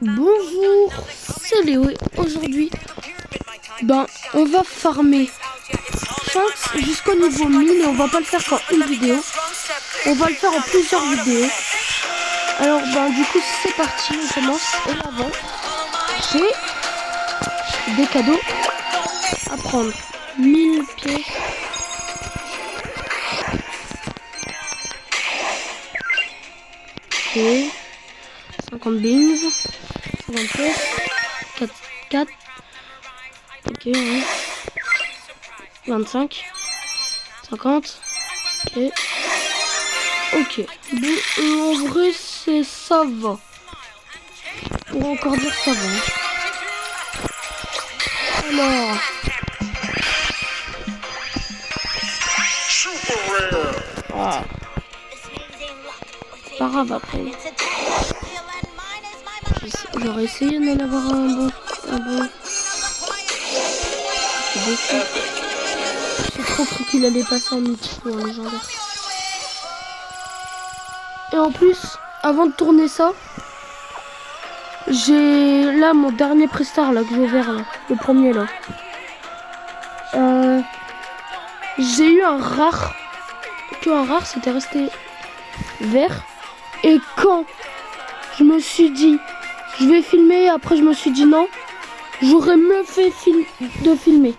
Bonjour, c'est Léo et aujourd'hui, on va farmer Shanks jusqu'au niveau 1000 et on va pas le faire qu'en une vidéo, on va le faire en plusieurs vidéos. Alors du coup c'est parti, on commence. Et avant, j'ai des cadeaux à prendre. 1000 pièces. Et 50 beans, 50 pièces, 4, ok, ouais. 25, 50, ok, bon, en vrai ça va, on va encore dire ça va. Alors, ah. Pas grave après. J'aurais essayé d'en avoir un bon. J'ai trop cru qu'il allait passer en mythique ou en légendaire. Et en plus, avant de tourner ça, j'ai là mon dernier prestar là que j'ai ouvert là, le premier là. J'ai eu un rare. C'était resté vert. Et quand je me suis dit je vais filmer, après je me suis dit non, j'aurais mieux fait de filmer.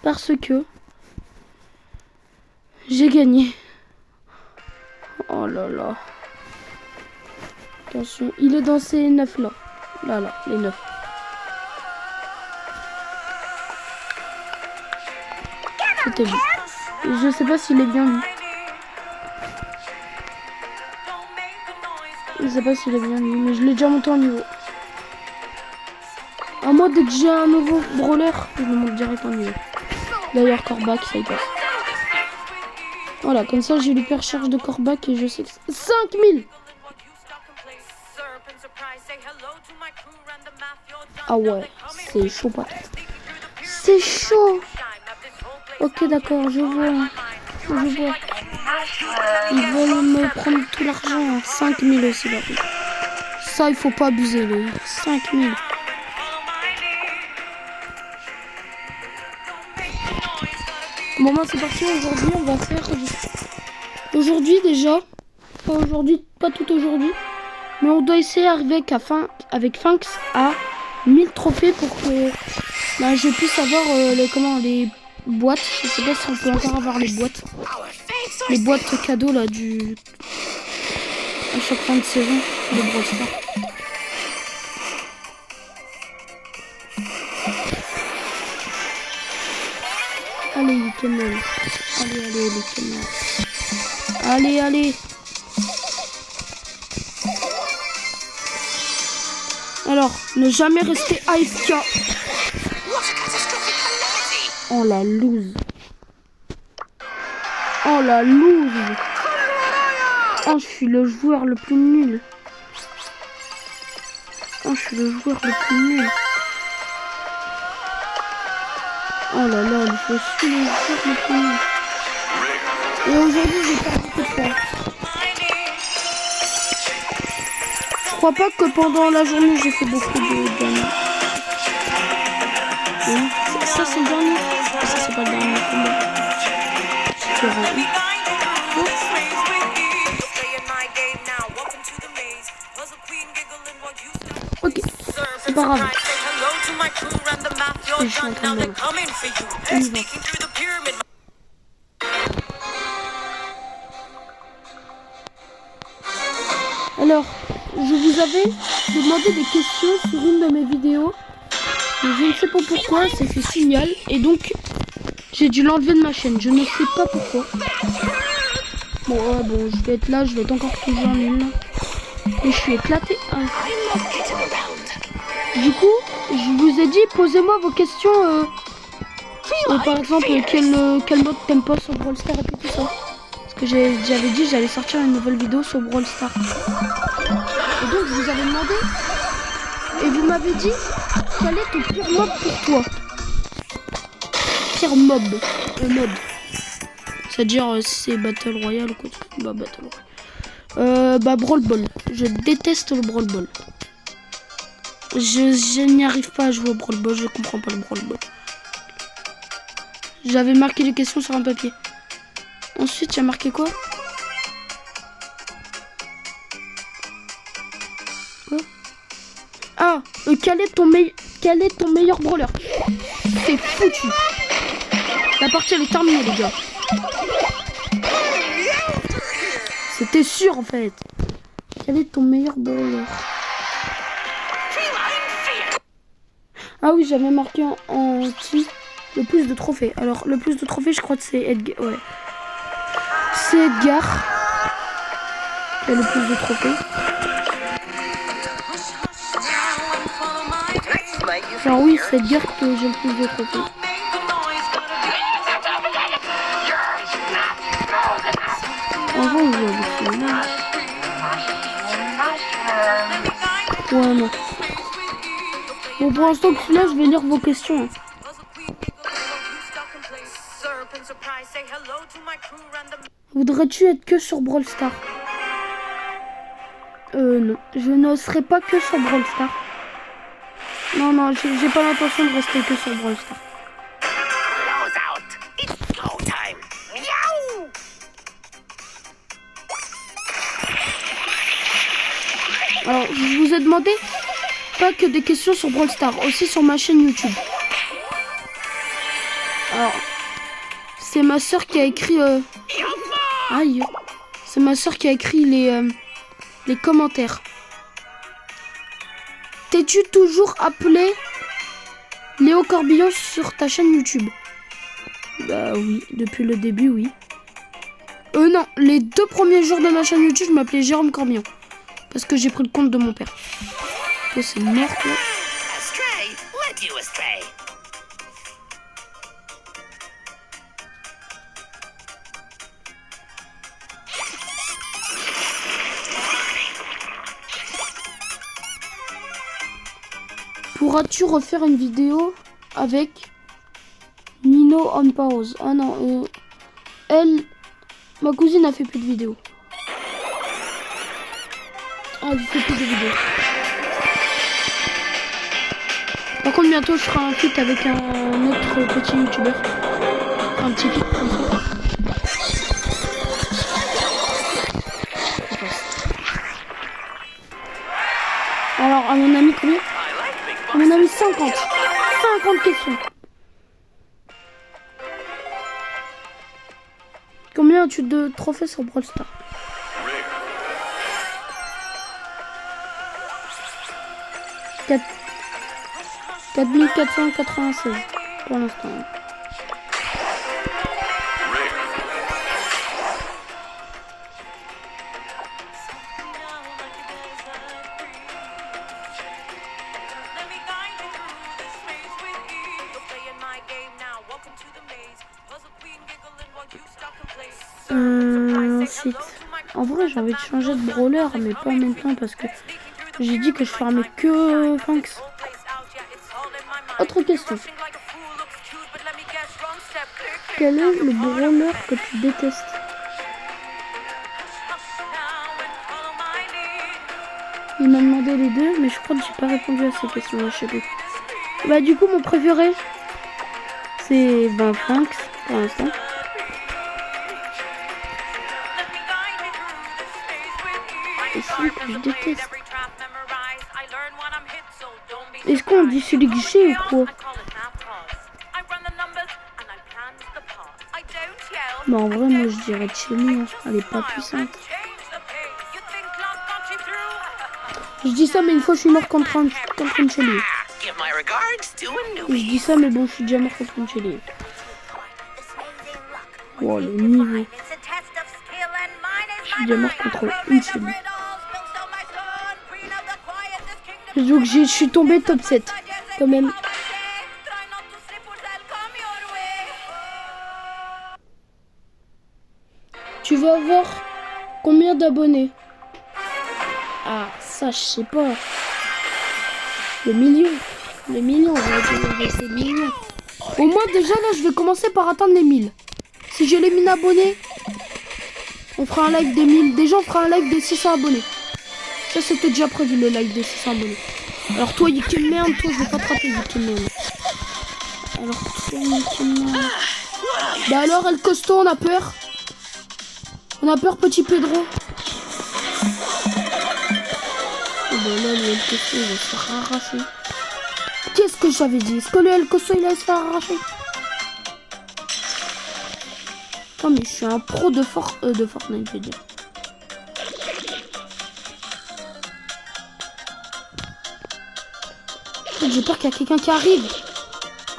Parce que j'ai gagné. Oh là là. Attention, il est dans ces 9 là. Là, les 9. C'était bon. Je sais pas s'il est bien lui. Je sais pas s'il est bien lui, mais je l'ai déjà monté en niveau. À moi, dès que j'ai un nouveau brawler, je le monte direct en niveau. D'ailleurs, Corbac, ça y passe. Voilà, comme ça, j'ai l'hypercharge de Corbac et je sais que c'est 5000. Ah ouais, c'est chaud, pas. C'est chaud. Ok, d'accord, je vois. Ils veulent me prendre tout l'argent. 5000 aussi, là. Ça, il faut pas abuser, les 5000. Bon, c'est parti. Aujourd'hui, on va faire. Aujourd'hui, déjà. Pas aujourd'hui, pas tout aujourd'hui. Mais on doit essayer d'arriver avec Fanx à 1000 trophées pour que je puisse avoir les boîtes. Je sais pas si on peut encore avoir les boîtes. Les boîtes cadeaux là à chaque fin de saison de Brawl Stars. Allez les camels. Allez les camels. Allez. Alors, ne jamais rester AFK. Oh la loose. Oh, je suis le joueur le plus nul. Oh là là, je suis le joueur le plus nul. Et aujourd'hui, j'ai perdu beaucoup de fois. Je crois pas que pendant la journée, j'ai fait beaucoup de gains. Ça, c'est le dernier. Ça, c'est pas le dernier combat. Ok, c'est pas grave. Je suis en train de Alors, je vous avais demandé des questions sur une de mes vidéos. Mais je ne sais pas pourquoi, ça fait signal. Et donc, j'ai dû l'enlever de ma chaîne. Je ne sais pas pourquoi. Bon, je vais être là, je vais être encore toujours nul. Et je suis éclaté. Du coup, je vous ai dit, posez-moi vos questions. Par exemple, quel mode t'aimes pas sur Brawl Stars et tout ça. Parce que j'avais dit j'allais sortir une nouvelle vidéo sur Brawl Stars. Et donc, je vous avais demandé. Et vous m'avez dit, quel est ton pire mob pour toi? Pire mob. C'est-à-dire, c'est Battle Royale ou quoi? Battle Royale. Bah, Brawl Ball. Je déteste le Brawl Ball. Je n'y arrive pas à jouer au Brawl Ball. Je comprends pas le Brawl Ball. J'avais marqué les questions sur un papier. Ensuite, j'ai marqué quoi? Ah, quel est ton meilleur brawler? C'est foutu. La partie elle est terminée, les gars. C'était sûr en fait. Quel est ton meilleur brawler? Ah oui, j'avais marqué en qui le plus de trophées. Alors le plus de trophées, je crois que c'est Edgar. Ouais. C'est Edgar qui a le plus de trophées. Genre oui, c'est Edgar que j'ai le plus de trophées. Avant, il y avait celui-là. Ouais, non. Bon, pour l'instant, là, je vais lire vos questions. Voudrais-tu être que sur Brawl Stars? Non. Je ne serai pas que sur Brawl Stars. Non, j'ai pas l'intention de rester que sur Brawl Stars. Alors, je vous ai demandé pas que des questions sur Brawl Stars, aussi sur ma chaîne YouTube. Alors, c'est ma soeur qui a écrit... Aïe. C'est ma soeur qui a écrit les commentaires. T'es-tu toujours appelé Léo Corbillon sur ta chaîne YouTube? Bah oui, depuis le début, oui. Non, les 2 premiers jours de ma chaîne YouTube, je m'appelais Jérôme Corbillon. Parce que j'ai pris le compte de mon père. Toi, c'est mort, toi. Pourras-tu refaire une vidéo avec Nino on pause? Ah non, ma cousine a fait plus de vidéos. Ah, je fais plus de vidéos. Par contre, bientôt, je ferai un feat avec un autre petit youtubeur. Un petit feat comme ça. Alors, à mon ami, combien? À mon ami, 50 questions. Combien as-tu de trophées sur Brawl Stars? 4496 pour l'instant. Ensuite, en vrai j'ai envie de changer de brawler, mais pas en même temps parce que j'ai dit que je fermais que Fanks. Autre question. Quel est le brawler que tu détestes? Il m'a demandé les deux, mais je crois que j'ai pas répondu à ces questions-là, je sais plus. Bah du coup mon préféré c'est Fanks pour l'instant. Et celui que je déteste. Est-ce qu'on dit celui que j'ai ou quoi? Bah en vrai moi je dirais Chelly, elle est pas puissante. Je dis ça mais une fois je suis mort contre une Chelly. Je dis ça mais bon je suis déjà mort contre une Chelly. Wow le niveau. Je suis déjà mort contre une Chelly. Donc je suis tombé top 7 quand même. Tu vas avoir combien d'abonnés? Ah ça je sais pas. Le million, on va essayer le million. Au moins déjà là je vais commencer par atteindre les 1000. Si j'ai les 1000 abonnés, On fera un live des 1000. Déjà, on fera un live des 600 abonnés. Ça, c'était déjà prévu, le live des 600 abonnés. Alors, toi, Yikin merde, toi, je vais pas te rater, Yikin merde. Alors, toi, Yikin merde. Bah alors, El Costo, on a peur. On a peur, petit Pedro. Et bah là, le El Costo, il va se faire arracher. Qu'est-ce que j'avais dit? Est-ce que le El Costo, il allait se faire arracher? Non, mais je suis un pro de Fortnite, je veux dire. J'ai peur qu'il y a quelqu'un qui arrive.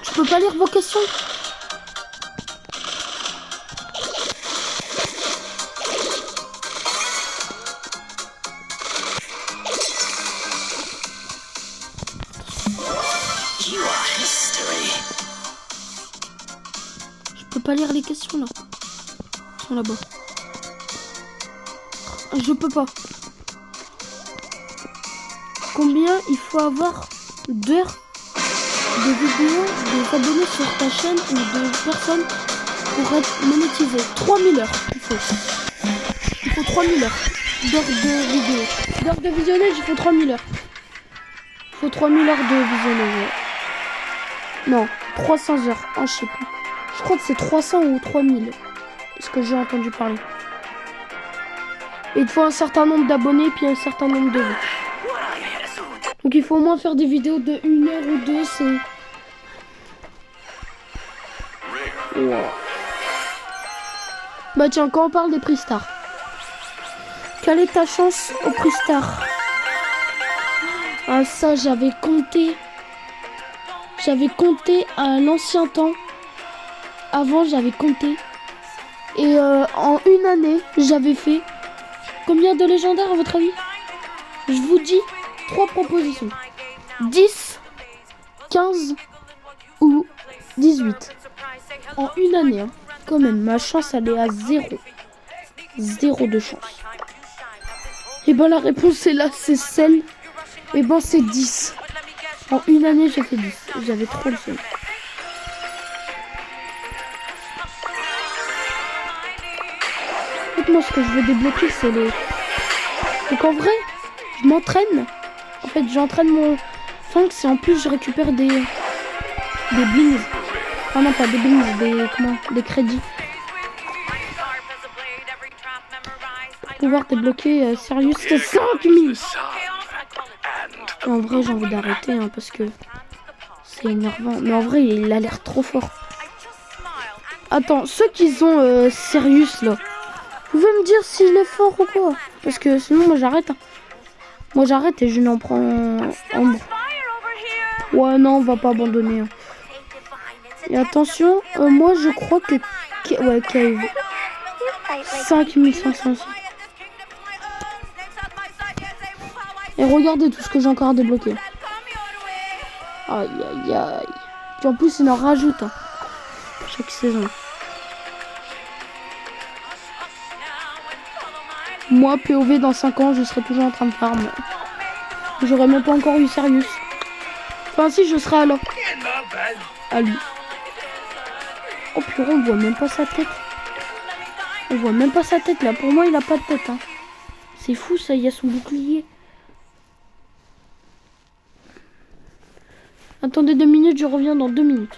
Je peux pas lire vos questions. Je peux pas lire les questions là. Ils sont là-bas. Je peux pas. Combien il faut avoir d'heures de vidéos, des abonnés sur ta chaîne ou de personnes pour être monétisé? 3000 heures il faut. Il faut 3000 heures d'heures de vidéos. D'heures de visionnage, il faut 3000 heures. Il faut 3000 heures de visionnage. Non, 300 heures. Ah, je sais plus. Je crois que c'est 300 ou 3000. Ce que j'ai entendu parler. Et il faut un certain nombre d'abonnés puis un certain nombre de vues. Donc il faut au moins faire des vidéos de 1 heure ou 2, c'est... Wow. Bah tiens, quand on parle des prix stars. Quelle est ta chance au prix star? Ah ça, j'avais compté. J'avais compté à l'ancien temps. Avant, j'avais compté. Et en une année, j'avais fait... Combien de légendaires à votre avis? Je vous dis 3 propositions. 10, 15 ou 18. En une année, hein. Quand même, ma chance elle est à 0. 0 de chance. Et ben la réponse est là, c'est celle. Et ben c'est 10. En une année j'ai fait 10. J'avais trop le seum. En fait, moi ce que je veux débloquer c'est les... Donc en vrai, je m'entraîne. En fait, j'entraîne mon Phanks et en plus je récupère des blings. Ah non, pas des blings, des crédits. Pour pouvoir débloquer Sirius 5000. En vrai, j'ai envie d'arrêter hein, parce que c'est énervant. Mais en vrai, il a l'air trop fort. Attends, ceux qui ont Sirius là, vous pouvez me dire s'il est fort ou quoi? Parce que sinon, moi j'arrête. Hein. Moi j'arrête et je n'en prends Ambre. Ouais, non, on va pas abandonner. Hein. Et attention, moi je crois que... Ouais, Cave. 5500 aussi. Et regardez tout ce que j'ai encore débloqué. Aïe, aïe, aïe. Puis en plus, il en rajoute. Hein, chaque saison. Moi, POV, dans 5 ans, je serai toujours en train de farm. J'aurais même pas encore eu Sirius. Enfin, si, je serai alors. À lui. Oh purée, on voit même pas sa tête. On voit même pas sa tête là. Pour moi, il a pas de tête. Hein. C'est fou ça, il y a son bouclier. Attendez 2 minutes, je reviens dans 2 minutes.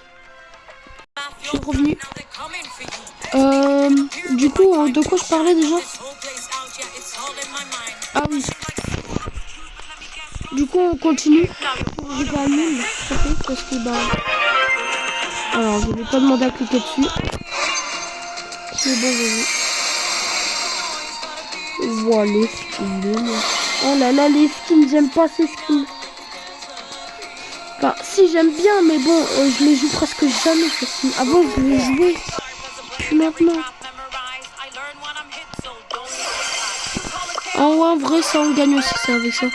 Je suis revenu. Du coup, de quoi je parlais déjà? Ah oui. Du coup, on continue. Je vais à 1000, parce que bah... Alors, je vais pas demander à cliquer dessus. C'est bon, vas-y. Voilà, les skins. Oh là là, les skins, j'aime pas ces skins. Enfin, si, j'aime bien, mais bon, je les joue presque jamais, ces skins. Avant, je les jouais. Puis maintenant. Ah ouais, en vrai, ça, on gagne aussi, ça, avec ça.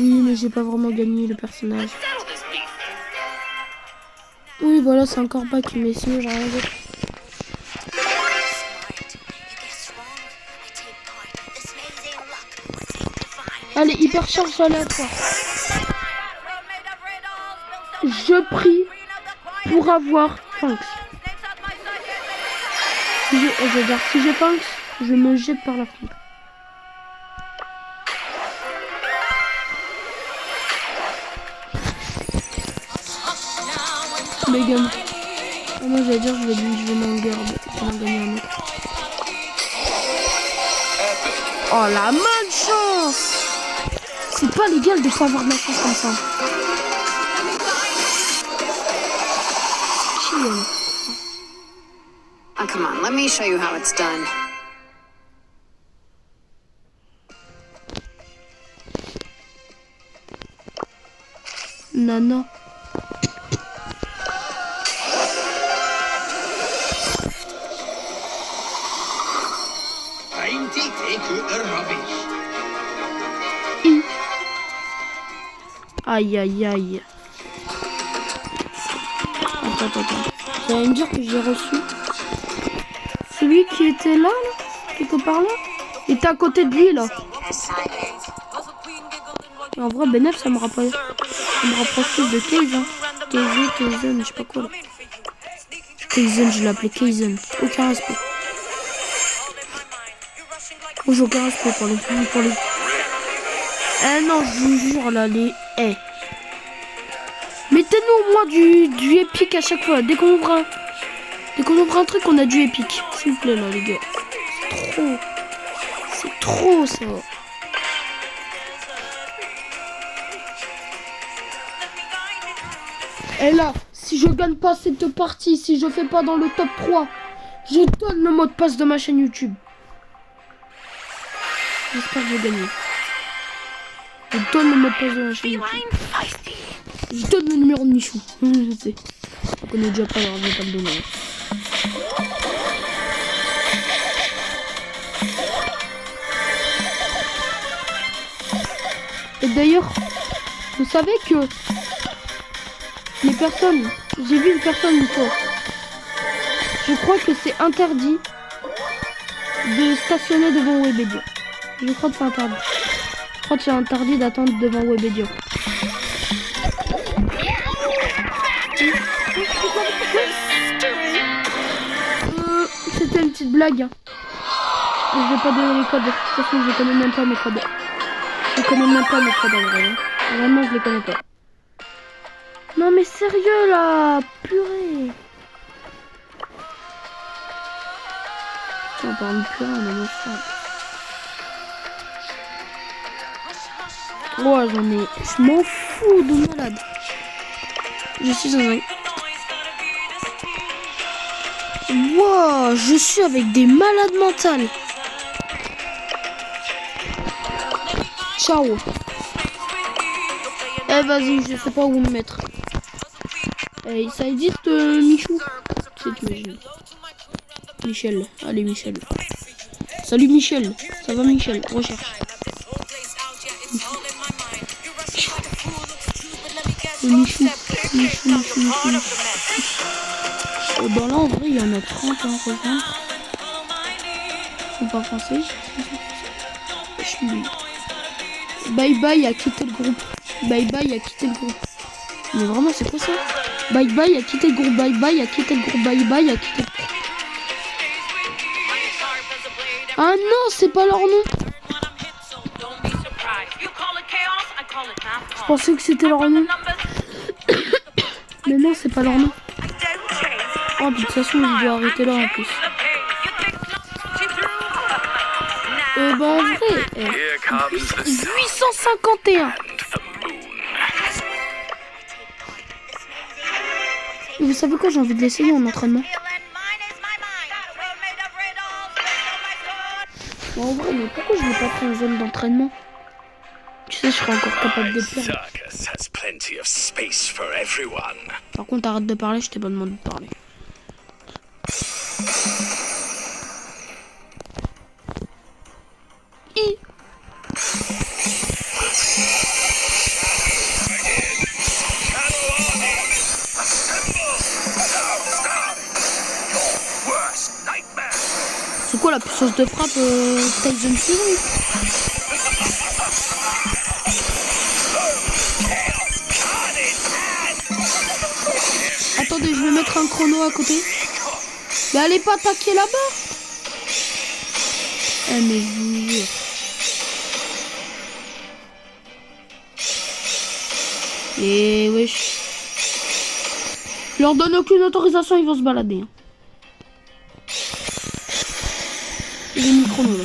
Oui, mais j'ai pas vraiment gagné le personnage. Oui, voilà, c'est encore pas qui mais sinon j'ai rien d'autre. Allez, hyper charge aléatoire. Je prie pour avoir Phanks. Je veux dire, si j'ai Punks, je me jette par la fenêtre. Megan. Ah, moi j'allais dire, je vais m'en garder. Je vais m'en gagner un autre. Oh la malchance! C'est pas légal de pas avoir de la chance comme ça. C'est qui elle? Oh, come on, let me show you how it's done. Nana. Time to take out the rubbish. Aïe aïe aïe. Attends. Vous allez me dire que j'ai reçu celui qui était là, quelque part là. Il était à côté de lui là. Et en vrai, Benef, ça me rapproche plus de Kaizen. Kaizen, je sais pas quoi là. Kaizen, je l'appelais Kaizen. Aucun respect. Oh, j'ai aucun respect pour les. Eh non, je vous jure là, les. Eh. Mettez-nous au moins du épique à chaque fois. Dès qu'on ouvre un truc, on a du épique. S'il vous plaît là, les gars. C'est trop ça. Et là, si je gagne pas cette partie, si je fais pas dans le top 3, je donne le mot de passe de ma chaîne YouTube. J'espère que je vais gagner. Je donne le mot de passe de ma chaîne YouTube. Je donne le numéro de Michou. Je sais. On connaît déjà pas, alors je vais pas le donner. Et d'ailleurs, vous savez que les personnes, j'ai vu une personne une fois, je crois que c'est interdit de stationner devant Webedia. Je crois que c'est interdit. Je crois que c'est interdit d'attendre devant Webedia. C'était une petite blague. Hein. Je vais pas donner les codes. De toute façon, je connais même pas mes codes. Je connais même pas mes codes en vrai. Hein. Vraiment, je les connais pas. Non mais sérieux là, purée. On parle de purée, on a mon sang. Ouais, j'en ai. Je m'en fous de malade. Je suis dans un. Wow, je suis avec des malades mentales. Ciao. Eh vas-y, je sais pas où me mettre. Eh, ça existe Michou? C'est t'imagines. Michel, allez Michel. Salut Michel, ça va Michel? Recherche. Michou. Bon là en vrai il y en a 30 à rejoindre. Ils sont pas français. Bye bye a quitté le groupe. Bye bye a quitté le groupe. Mais vraiment c'est quoi ça? Bye bye a quitté le groupe. Bye bye a quitté le groupe. Bye bye a quitté le groupe. Ah non, c'est pas leur nom. Je pensais que c'était leur nom. Mais non, c'est pas leur nom. Oh, de toute façon, je dois arrêter là en plus. Bah en vrai, 851. Et vous savez quoi, j'ai envie de l'essayer en entraînement. Bon, en vrai, mais pourquoi je l'ai pas fait en zone d'entraînement? Tu sais, je serais encore capable de perdre. Par contre, arrête de parler, je t'ai pas demandé de parler. C'est quoi la puissance de frappe Tyson Fury? Attendez, je vais mettre un chrono à côté. Mais allez pas attaquer là-bas. Eh mais je vous jure. Et wesh. Je leur donne aucune autorisation, ils vont se balader. Hein. J'ai mis le chrono là.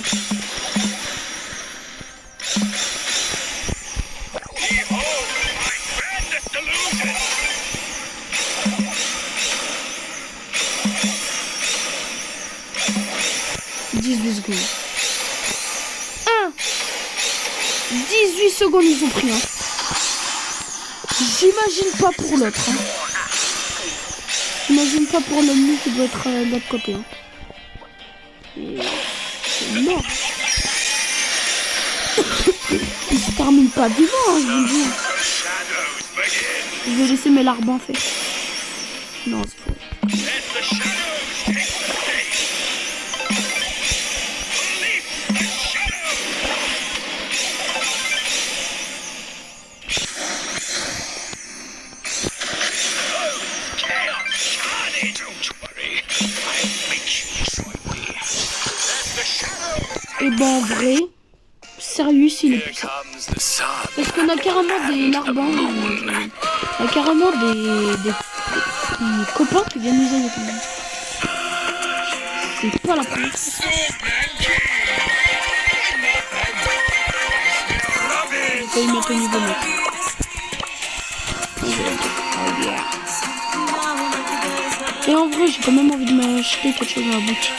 Secondes. 18 secondes ils ont pris. Hein. J'imagine pas pour l'autre. Hein. J'imagine pas pour l'homme qui doit être de l'autre côté. Hein. C'est mort. Il se termine pas vivant, hein, je vous le dis. Je vais laisser mes larbins faire. Non, c'est faux. Et ben en vrai, sérieux il est puissant. Parce qu'on a carrément des larbins, on a carrément des copains qui viennent nous aider quand même. C'est pas la première fois. J'ai failli mettre au niveau mec. Et en vrai j'ai quand même envie de m'acheter quelque chose dans la boutique.